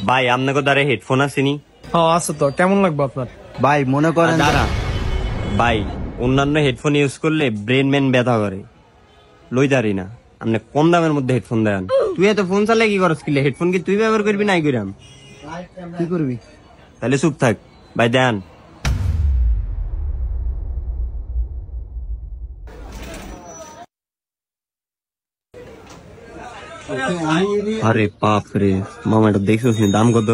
ভাই আপনাকে দ্বারা হেডফোন আসেনি? হ্যাঁ আছে তো, কেমন লাগবে আপনার? ভাই মনে করেন দাঁড়া ভাই, অন্যান্য হেডফোন ইউজ করলে ব্রেন ম্যান ব্যথা করে, লই দাঁড়ি না। আপনি কম দামের মধ্যে হেডফোন দেন। তুই এত ফোন চালে কি করস? কিলে হেডফোন কি তুই ব্যবহার করবি নাই করিম? কি করবি? তাহলে চুপ থাক ভাই, দেন। আরে বাপ রে মামা, এটা দেখছিস দাম কত?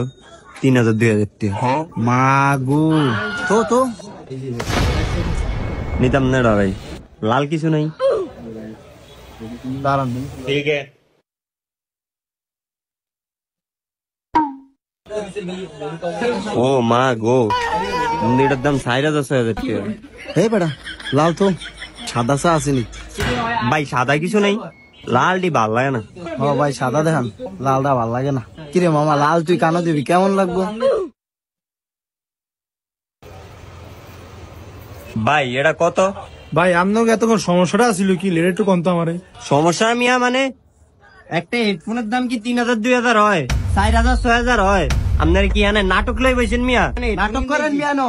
3000 2000 টাকা। মা গো, তো নিতাম না রে ভাই, লাল কিছু নাই? দাঁড়ান। ঠিক আছে। ও মা গো, এটার দাম 4500 টাকা। এই বেটা, লাল তো সাদা চা আসেনি ভাই সাদা কিছু নাই? লালটি ভাল লাগে না। ও ভাই সাদা দেখান, লালটা ভাল লাগে না। কিরে মামা, লাল তুই কানো দিবি কেমন লাগবো? ভাই এটা কত? ভাই আপনাকে এতক্ষণ সমস্যাটা ছিল কি, লেট একটু কম তো আমারে। সমস্যা মিয়া মানে একটা হেডফোনের দাম কি 3000 2000 হয়? 4000 6000 হয়? আপনার কি আনে নাটক লই বইছেন মিয়া? নাটক করেন মিয়ানো।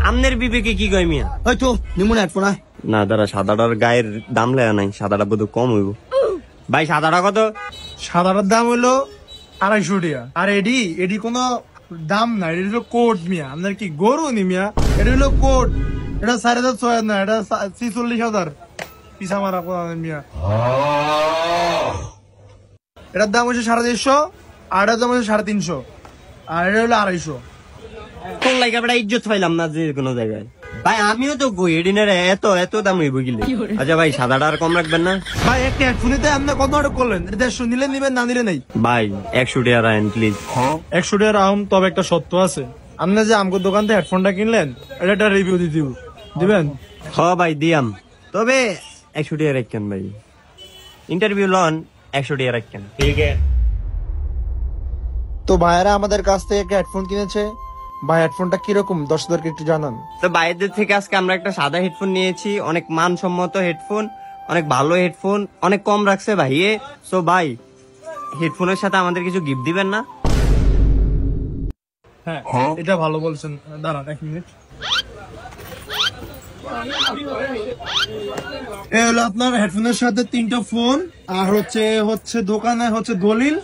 আপনার বিবেকে কি কয় মিয়া? ওই তো নিমুন হেডফোন। না দাঁড়া, সাদাটার গায়ের দাম লেয়া নাই, সাদাটা বোধ কম হইব। ভাই সাদাটা কত? সাদাটার দাম হলো 250 টাকা। আর এডি কোনো দাম না, এটি হলো কোট মিয়া। আপনার কি গরু নি মিয়া? এটা হলো কোট, এটা 4000 6000 না, এটা 46,000 পিসা মারা মিয়া। এটার দাম হচ্ছে 150, আর এটার দাম হচ্ছে 350, আর এটা হলো 250। কোন লাগে আমরা ইজ্জত পাইলাম না যে কোনো জায়গায়? ভাই আমিও তো কই এডিনের এত এত দাম হইব গিলে। আচ্ছা ভাই সাদাটা আর কম রাখবেন না? ভাই একটা হেডফোনিতে আপনি কত অর্ডার করলেন? 150 নিলে নিবেন, না নিলে নেই। ভাই 100 টাকা রাখেন প্লিজ। 100 টাকা রাখুন, তবে একটা সত্য আছে। আপনি যে আমগো দোকান থেকে হেডফোনটা কিনলেন, এটা একটা রিভিউ দিবেন? হ ভাই দিয়াম, তবে 100 টাকা রাখেন ভাই। ইন্টারভিউ লন, 100 টাকা রাখেন। ঠিক আছে। তো ভাইয়েরা আমাদের কাছ থেকে একটা হেডফোন কিনেছে। ভাই হেডফোনটা কিরকম, দর্শকদেরকে একটু জানান। তো বাইরের থেকে আজকে আমরা একটা সাদা হেডফোন নিয়েছি, অনেক মানসম্মত হেডফোন, অনেক ভালো হেডফোন, অনেক কম রাখছে ভাই। সো ভাই হেডফোনের সাথে আমাদের কিছু গিফট দিবেন না? হ্যাঁ এটা ভালো বলছেন, দাঁড়ান 1 মিনিট। এই হলো আপনার হেডফোনের সাথে 3টা ফোন, আর হচ্ছে দোকানে হচ্ছে দলিল,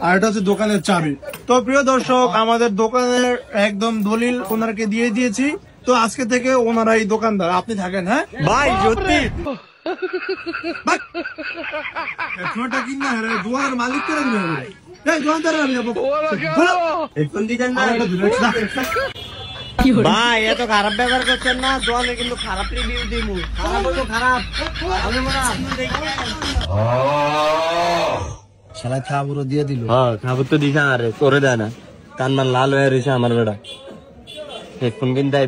আর এটা হচ্ছে দোকানের চাবি। তো প্রিয় দর্শক, আমাদের দোকানের একদম দলিল ওনারকে দিয়ে দিয়েছি। তো আজকে থেকে ওনারা এই দোকানদার, আপনি থাকেন। হ্যাঁ ভাই সত্যি হেডফোনটা কিনা দোকানের মালিক করে দিবেন। এই দোকানদার হেডফোন দিতেন না ভাই, এত খারাপ ব্যবহার করছেন না। দোকানে কিন্তু খারাপ রিভিউ দিব, খারাপ হলো খারাপ। আমি মনে হয় আপনি দেখবেন। শালা খাবুরো দিয়ে দিল। হ্যাঁ খাবার তো দিছে, আরে করে দেয় না, কান্নার লাল হয়ে রয়েছে আমার বেটা। হেডফোন কিনতে